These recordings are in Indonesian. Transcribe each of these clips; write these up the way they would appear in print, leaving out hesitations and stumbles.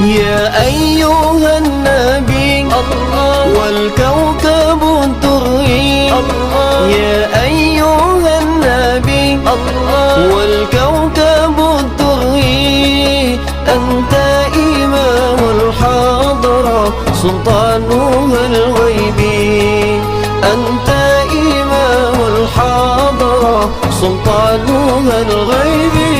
يا أيها النبي الله والكوكب الدري الله يا أيها النبي الله والكوكب الدري أنت إمام الحضرة سلطانها الغيبي أنت إمام الحضرة سلطانها الغيبي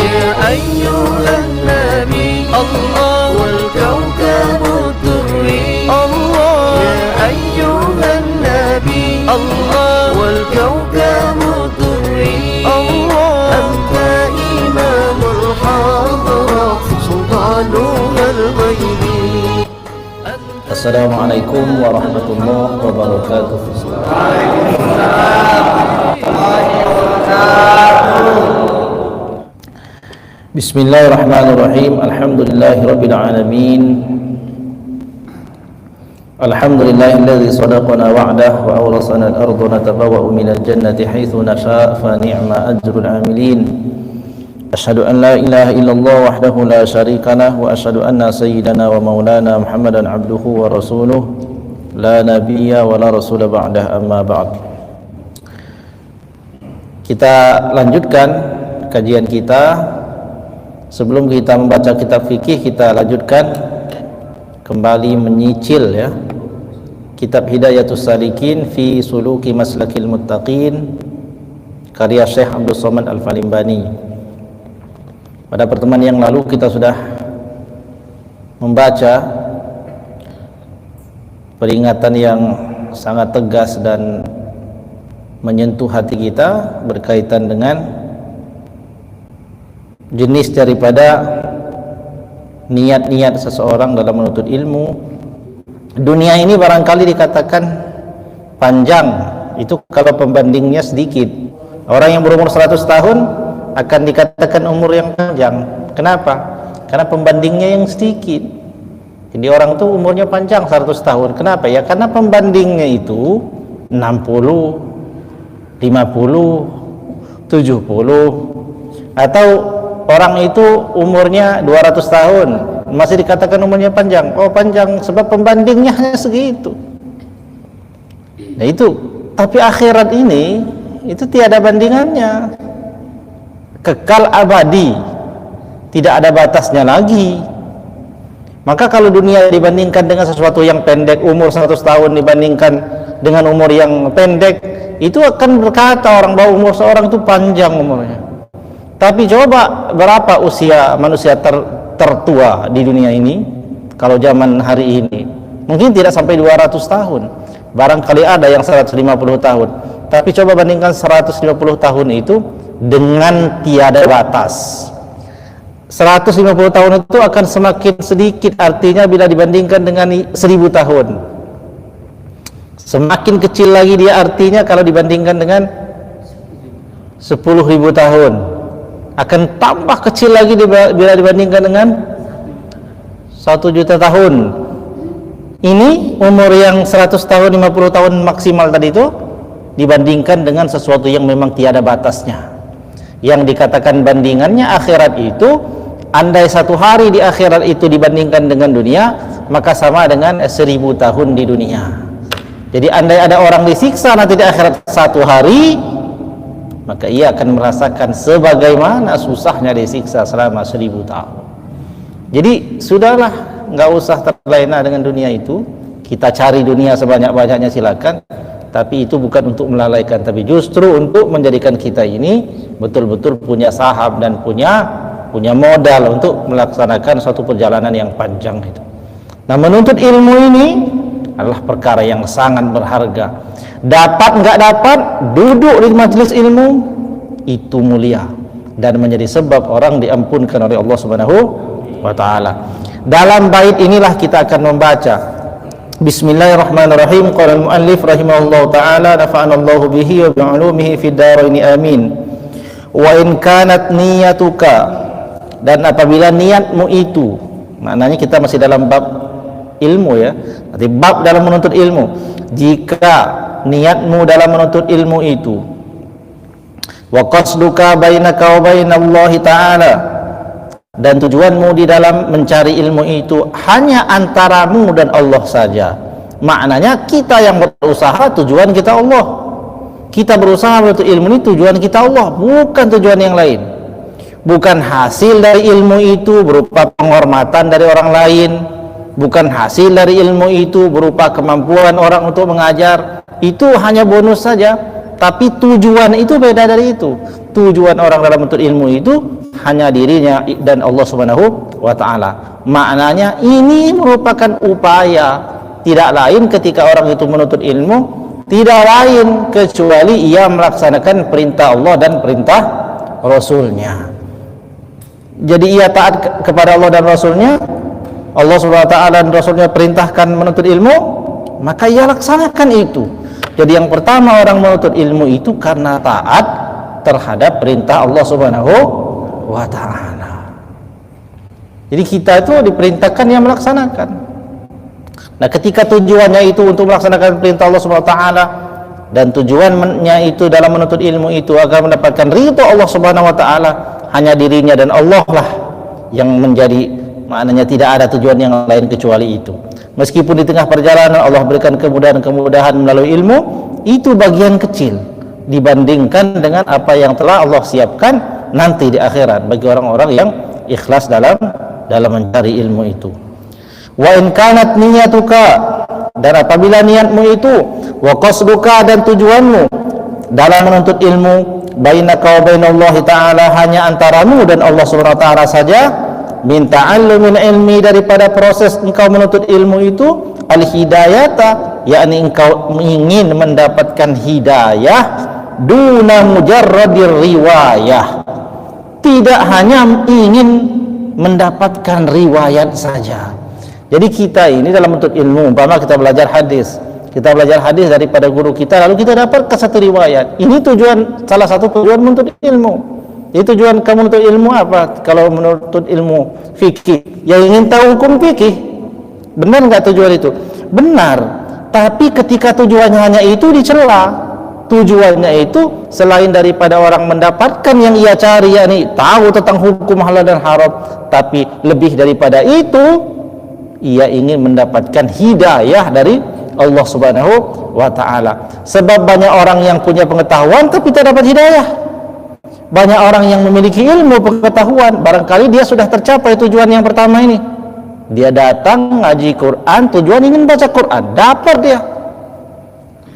يا أيها النبي الله والكوكب الدري الله يا أيها النبي الله والكوكب الدري الله أنت إمام الحضرة سلطانها الغيبي. Assalamualaikum warahmatullahi wabarakatuh. Bismillahirrahmanirrahim. Alhamdulillahirabbil alamin. Alhamdulillahilladzi sadaqana wa'dahu wa awrasana al-ardha natabawwa'u minal jannati haitsu nasha' fa ni'ma ajrul 'amilin. Asyhadu an la ilaha illallah wahdahu la syarika lah wa asyhadu anna sayyidana wa maulana Muhammadan abduhu wa rasuluh la nabiyya wa la rasula ba'dah, amma ba'd. Kita lanjutkan kajian kita. Sebelum kita membaca kitab fikih, kita lanjutkan kembali menyicil ya kitab Hidayatus Salikin fi Suluki Maslakil Muttaqin karya Syekh Abdul Somad Al-Falimbani. Pada pertemuan yang lalu kita sudah membaca peringatan yang sangat tegas dan menyentuh hati kita berkaitan dengan jenis daripada niat-niat seseorang dalam menuntut ilmu. Dunia ini barangkali dikatakan panjang, itu kalau pembandingnya sedikit. Orang yang berumur 100 tahun akan dikatakan umur yang panjang. Kenapa? Karena pembandingnya yang sedikit. Jadi orang tuh umurnya panjang 100 tahun. Kenapa? Ya karena pembandingnya itu 60, 50, 70. Atau orang itu umurnya 200 tahun masih dikatakan umurnya panjang. Oh panjang sebab pembandingnya hanya segitu. Nah itu. Tapi akhirat ini itu tiada bandingannya, kekal abadi, tidak ada batasnya lagi. Maka kalau dunia dibandingkan dengan sesuatu yang pendek, umur 100 tahun dibandingkan dengan umur yang pendek, itu akan berkata orang bahwa umur seorang itu panjang umurnya. Tapi coba berapa usia manusia tertua di dunia ini? Kalau zaman hari ini mungkin tidak sampai 200 tahun. Barangkali ada yang 150 tahun. Tapi coba bandingkan 150 tahun itu dengan tiada batas. 150 tahun itu akan semakin sedikit artinya bila dibandingkan dengan 1000 tahun. Semakin kecil lagi dia artinya kalau dibandingkan dengan 10.000 tahun. Akan tambah kecil lagi bila dibandingkan dengan 1 juta tahun. Ini umur yang 100 tahun, 50 tahun maksimal tadi itu dibandingkan dengan sesuatu yang memang tiada batasnya. Yang dikatakan bandingannya akhirat itu, andai satu hari di akhirat itu dibandingkan dengan dunia, maka sama dengan 1000 tahun di dunia. Jadi andai ada orang disiksa nanti di akhirat satu hari, maka ia akan merasakan sebagaimana susahnya disiksa selama 1000 tahun. Jadi sudahlah, nggak usah terlena dengan dunia itu. Kita cari dunia sebanyak-banyaknya silakan, tapi itu bukan untuk melalaikan, tapi justru untuk menjadikan kita ini betul-betul punya sahab dan punya modal untuk melaksanakan suatu perjalanan yang panjang itu. Nah, menuntut ilmu ini adalah perkara yang sangat berharga. Dapat nggak dapat, duduk di majelis ilmu itu mulia dan menjadi sebab orang diampunkan oleh Allah Subhanahu wa taala. Dalam bait inilah kita akan membaca Bismillahirrahmanirrahim. Qala al-muallif rahimahullahu taala, nafa'anallahu bihi wa bi'ulumihi fid dharain amin. Wa in kanat niyatuka, dan apabila niatmu itu, maknanya kita masih dalam bab ilmu ya, nanti bab dalam menuntut ilmu. Jika niatmu dalam menuntut ilmu itu, wa qasduka bainaka wa bainallahi ta'ala, dan tujuanmu di dalam mencari ilmu itu hanya antaramu dan Allah saja. Maknanya kita yang berusaha, tujuan kita Allah. Kita berusaha untuk ilmu ini, tujuan kita Allah, bukan tujuan yang lain. Bukan hasil dari ilmu itu berupa penghormatan dari orang lain, bukan hasil dari ilmu itu berupa kemampuan orang untuk mengajar. Itu hanya bonus saja. Tapi tujuan itu beda dari itu. Tujuan orang dalam menuntut ilmu itu hanya dirinya dan Allah Subhanahu wa ta'ala. Maknanya ini merupakan upaya. Tidak lain ketika orang itu menuntut ilmu, tidak lain kecuali ia melaksanakan perintah Allah dan perintah Rasulnya. Jadi ia taat kepada Allah dan Rasulnya, Allah Subhanahu wa ta'ala dan Rasulnya perintahkan menuntut ilmu, maka ia laksanakan itu. Jadi yang pertama orang menuntut ilmu itu karena taat terhadap perintah Allah Subhanahu wa ta'ala. Jadi kita itu diperintahkan yang melaksanakan. Nah, ketika tujuannya itu untuk melaksanakan perintah Allah Subhanahu wa ta'ala dan tujuannya itu dalam menuntut ilmu itu agar mendapatkan ridha Allah Subhanahu wa ta'ala, hanya dirinya dan Allah lah yang menjadi, maknanya tidak ada tujuan yang lain kecuali itu. Meskipun di tengah perjalanan Allah berikan kemudahan-kemudahan melalui ilmu, itu bagian kecil dibandingkan dengan apa yang telah Allah siapkan nanti di akhirat bagi orang-orang yang ikhlas dalam mencari ilmu itu. Wa in kanat niyatuka, dan apabila niatmu itu, wa qasduka, dan tujuanmu dalam menuntut ilmu, bainaka wa bainallahi ta'ala, hanya antaramu dan Allah Subhanahu wa ta'ala saja, min ta'allumil ilmi, daripada proses engkau menuntut ilmu itu, al hidayata, yakni engkau ingin mendapatkan hidayah, duna mujarradir riwayah, tidak hanya ingin mendapatkan riwayat saja. Jadi kita ini dalam menuntut ilmu, umpama kita belajar hadis daripada guru kita, lalu kita dapat satu riwayat. Ini tujuan, salah satu tujuan menuntut ilmu. Jadi tujuan kamu menuntut ilmu apa? Kalau menuntut ilmu fikih, yang ingin tahu hukum fikih, benar nggak tujuan itu? Benar. Tapi ketika tujuannya hanya itu, dicela. Tujuannya itu selain daripada orang mendapatkan yang ia cari, yakni tahu tentang hukum halal dan haram, tapi lebih daripada itu, ia ingin mendapatkan hidayah dari Allah Subhanahu wa ta'ala. Sebab banyak orang yang punya pengetahuan tapi tidak dapat hidayah. Banyak orang yang memiliki ilmu pengetahuan, barangkali dia sudah tercapai tujuan yang pertama ini. Dia datang ngaji Quran, tujuan ingin baca Quran, dapat dia.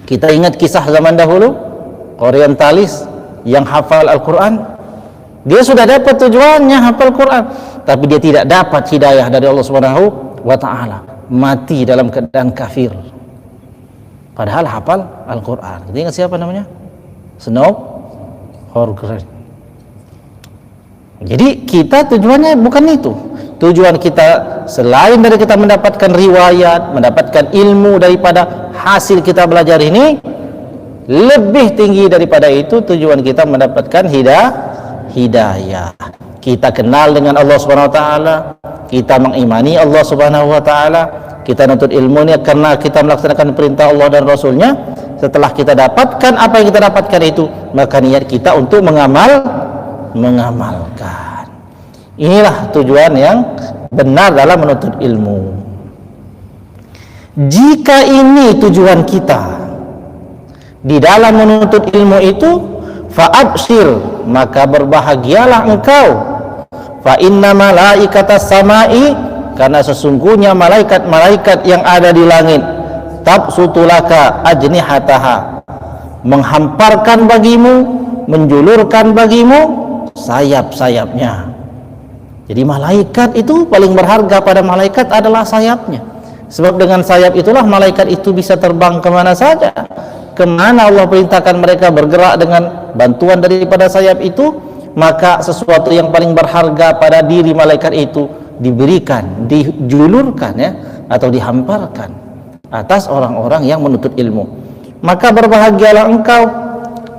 Kita ingat kisah zaman dahulu, orientalis yang hafal Al-Quran. Dia sudah dapat tujuannya hafal Quran, tapi dia tidak dapat hidayah dari Allah Subhanahu wa ta'ala, mati dalam keadaan kafir padahal hafal Al-Quran. Kita ingat siapa namanya? Snoop Horgren. Jadi kita tujuannya bukan itu. Tujuan kita selain dari kita mendapatkan riwayat, mendapatkan ilmu daripada hasil kita belajar ini, lebih tinggi daripada itu tujuan kita mendapatkan hidayah. Kita kenal dengan Allah Subhanahu wa ta'ala, kita mengimani Allah Subhanahu wa ta'ala, kita nuntut ilmu ini karena kita melaksanakan perintah Allah dan Rasulnya. Setelah kita dapatkan apa yang kita dapatkan itu, maka niat kita untuk mengamalkan. Inilah tujuan yang benar dalam menuntut ilmu. Jika ini tujuan kita di dalam menuntut ilmu itu, fa'abshir, maka berbahagialah engkau. Fa inna malaikatas samai, karena sesungguhnya malaikat-malaikat yang ada di langit, tabsutulaka ajnihataha, menghamparkan bagimu, menjulurkan bagimu sayap-sayapnya. Jadi malaikat itu paling berharga pada malaikat adalah sayapnya. Sebab dengan sayap itulah malaikat itu bisa terbang kemana saja. Kemana Allah perintahkan mereka bergerak dengan bantuan daripada sayap itu, maka sesuatu yang paling berharga pada diri malaikat itu diberikan, dijulurkan ya, atau dihamparkan atas orang-orang yang menuntut ilmu. Maka berbahagialah engkau,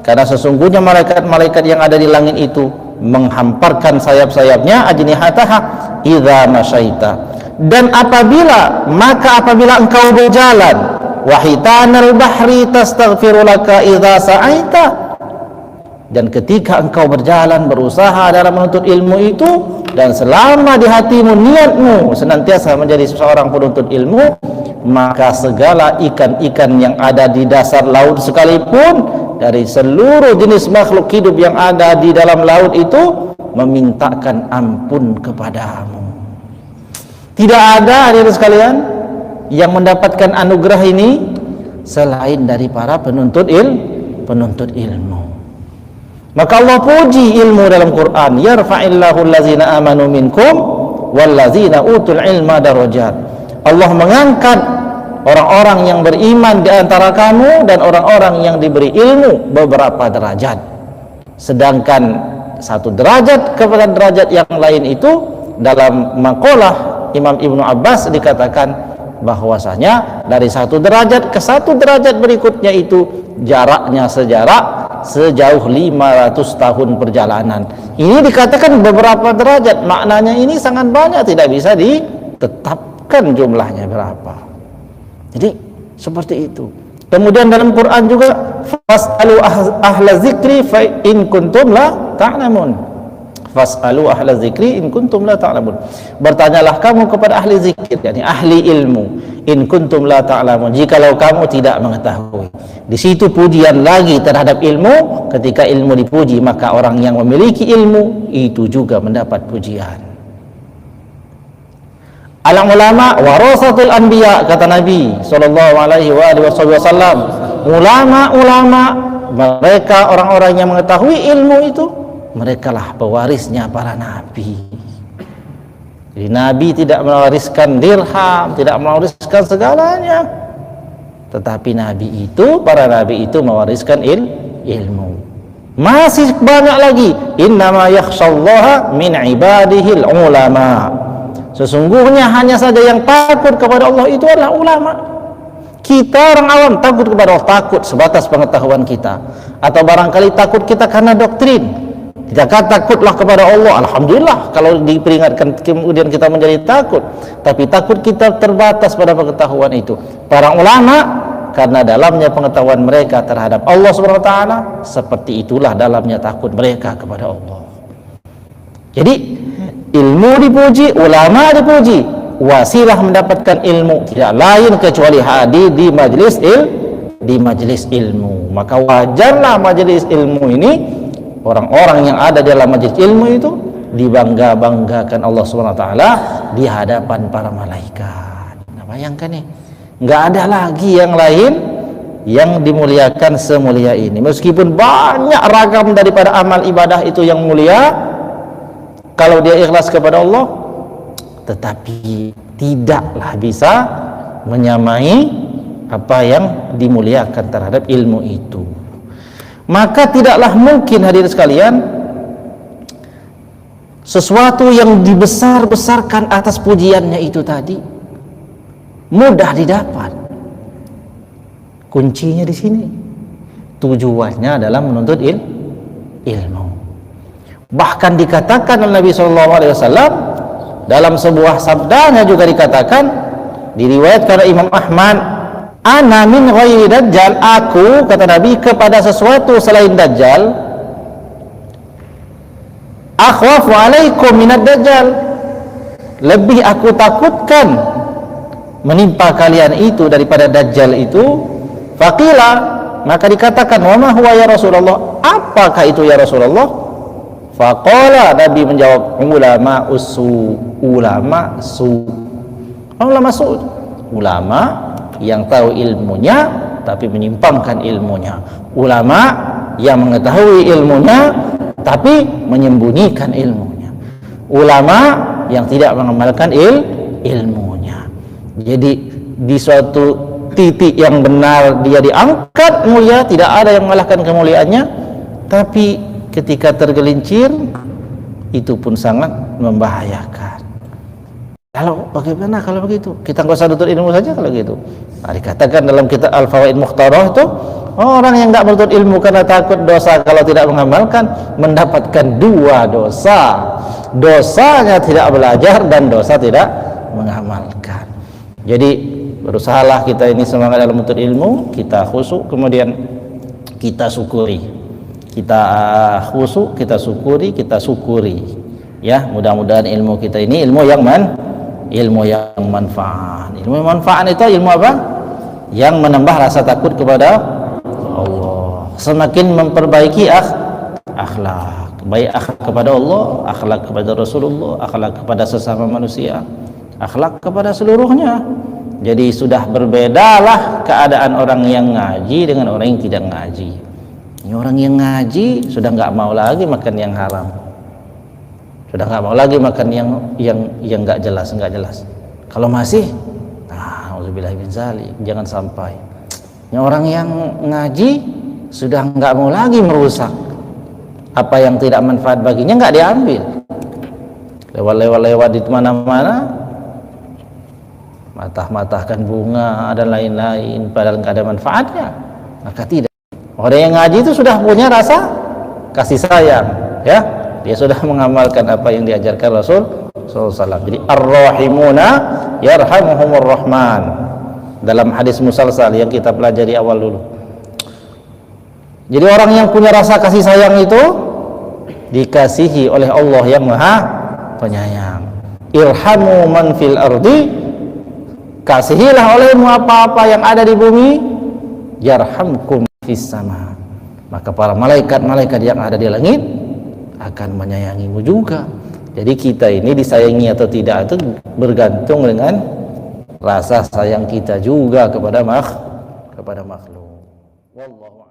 karena sesungguhnya malaikat-malaikat yang ada di langit itu menghamparkan sayap-sayapnya, ajnihataha, idza masyaita, dan apabila engkau berjalan, wahitanal bahri tastaghfiru laka idza sa'aita, Dan ketika engkau berjalan berusaha dalam menuntut ilmu itu, dan selama di hatimu niatmu senantiasa menjadi seorang penuntut ilmu, maka segala ikan-ikan yang ada di dasar laut sekalipun, dari seluruh jenis makhluk hidup yang ada di dalam laut itu, memintakan ampun kepadamu. Tidak ada hadirin sekalian yang mendapatkan anugerah ini selain dari para penuntut ilmu. Maka Allah puji ilmu dalam Quran, yarfa'illahu allazina amanu minkum wallazina utul ilma darajat. Allah mengangkat orang-orang yang beriman di antara kamu dan orang-orang yang diberi ilmu beberapa derajat. Sedangkan satu derajat kepada derajat yang lain itu, dalam maqalah Imam Ibnu Abbas dikatakan bahwasanya dari satu derajat ke satu derajat berikutnya itu jaraknya sejauh 500 tahun perjalanan. Ini dikatakan beberapa derajat, maknanya ini sangat banyak, tidak bisa ditetapkan jumlahnya berapa. Jadi seperti itu. Kemudian dalam Quran juga, fas'alu ahla zikri fa in kuntum la ta'lamun. Fas'alu ahla zikri in kuntum la ta'lamun. Bertanyalah kamu kepada ahli zikir, yakni ahli ilmu, in kuntum la ta'lamun, jikalau kamu tidak mengetahui. Di situ pujian lagi terhadap ilmu. Ketika ilmu dipuji, maka orang yang memiliki ilmu itu juga mendapat pujian. Al ulama warasatul anbiya, kata Nabi sallallahu alaihi wasallam. Ulama-ulama, mereka orang-orang yang mengetahui ilmu itu, merekalah pewarisnya para nabi. Jadi Nabi tidak mewariskan dirham, tidak mewariskan segalanya, tetapi Nabi itu, para Nabi itu mewariskan ilmu. Masih banyak lagi. Innama yakhshallaha min ibadihil ulama. Sesungguhnya hanya saja yang takut kepada Allah itu adalah ulama. Kita orang awam takut kepada Allah, takut sebatas pengetahuan kita, atau barangkali takut kita karena doktrin. Kita takutlah kepada Allah, alhamdulillah kalau diperingatkan kemudian kita menjadi takut. Tapi takut kita terbatas pada pengetahuan itu. Para ulama, karena dalamnya pengetahuan mereka terhadap Allah Subhanahu wa taala, seperti itulah dalamnya takut mereka kepada Allah. Jadi ilmu dipuji, ulama dipuji, wasilah mendapatkan ilmu tidak lain kecuali hadir di majelis ilmu. Maka wajarlah majelis ilmu ini, orang-orang yang ada dalam majelis ilmu itu dibangga-banggakan Allah Subhanahu wa taala di hadapan para malaikat. Nah, bayangkan nih, nggak ada lagi yang lain yang dimuliakan semulia ini. Meskipun banyak ragam daripada amal ibadah itu yang mulia, kalau dia ikhlas kepada Allah, tetapi tidaklah bisa menyamai apa yang dimuliakan terhadap ilmu itu. Maka tidaklah mungkin hadirin sekalian sesuatu yang dibesar-besarkan atas pujiannya itu tadi mudah didapat. Kuncinya di sini. Tujuannya adalah menuntut ilmu. Bahkan dikatakan oleh Nabi SAW dalam sebuah sabdanya juga dikatakan, diriwayatkan oleh Imam Ahmad, ana min ghairi dajjal, aku, kata Nabi, kepada sesuatu selain dajjal, akhwafu alaikum minad dajjal, lebih aku takutkan menimpa kalian itu daripada dajjal itu. Faqila, maka dikatakan, wa ma huwa ya Rasulullah, apakah itu ya Rasulullah? Faqala, Nabi menjawab, ulama su. Ulama yang tahu ilmunya tapi menyimpangkan ilmunya, ulama yang mengetahui ilmunya tapi menyembunyikan ilmunya, ulama yang tidak mengamalkan ilmunya. Jadi di suatu titik yang benar dia diangkat mulia, tidak ada yang mengalahkan kemuliaannya, tapi ketika tergelincir itu pun sangat membahayakan. Lalu bagaimana kalau begitu? Kita nggak usah tuntut ilmu saja kalau gitu. Nah, dikatakan dalam kitab Al-Fawaid Mukhtarah itu, orang yang nggak menuntut ilmu karena takut dosa kalau tidak mengamalkan, mendapatkan dua dosa. Dosanya tidak belajar dan dosa tidak mengamalkan. Jadi berusahalah kita ini semangat dalam menuntut ilmu, kita khusyuk, kemudian kita syukuri. Kita khusyuk, kita syukuri, ya. Mudah-mudahan ilmu kita ini ilmu yang manfaat. Ilmu yang manfaat itu ilmu apa? Yang menambah rasa takut kepada Allah, semakin memperbaiki akhlak, baik akhlak kepada Allah, akhlak kepada Rasulullah, akhlak kepada sesama manusia, akhlak kepada seluruhnya. Jadi sudah berbedalah keadaan orang yang ngaji dengan orang yang tidak ngaji. Ini orang yang ngaji sudah nggak mau lagi makan yang haram, sudah nggak mau lagi makan yang nggak jelas. Kalau masih, auzubillahi min dzalik, jangan sampai. Ini orang yang ngaji sudah nggak mau lagi merusak. Apa yang tidak manfaat baginya nggak diambil. Lewat di mana-mana, matah-matahkan bunga dan lain-lain, padahal nggak ada manfaatnya. Maka tidak. Orang yang ngaji itu sudah punya rasa kasih sayang, ya. Dia sudah mengamalkan apa yang diajarkan Rasul SAW. Jadi ar-rahimuna yarhamuhumur rahman, dalam hadis musalsal yang kita pelajari awal dulu. Jadi orang yang punya rasa kasih sayang itu dikasihi oleh Allah yang Maha Penyayang. Irhamu man fil ardi, kasihilah olehmu apa-apa yang ada di bumi, yarhamkum fis sama, maka para malaikat-malaikat yang ada di langit akan menyayangimu juga. Jadi kita ini disayangi atau tidak itu bergantung dengan rasa sayang kita juga kepada makhluk. Wallahu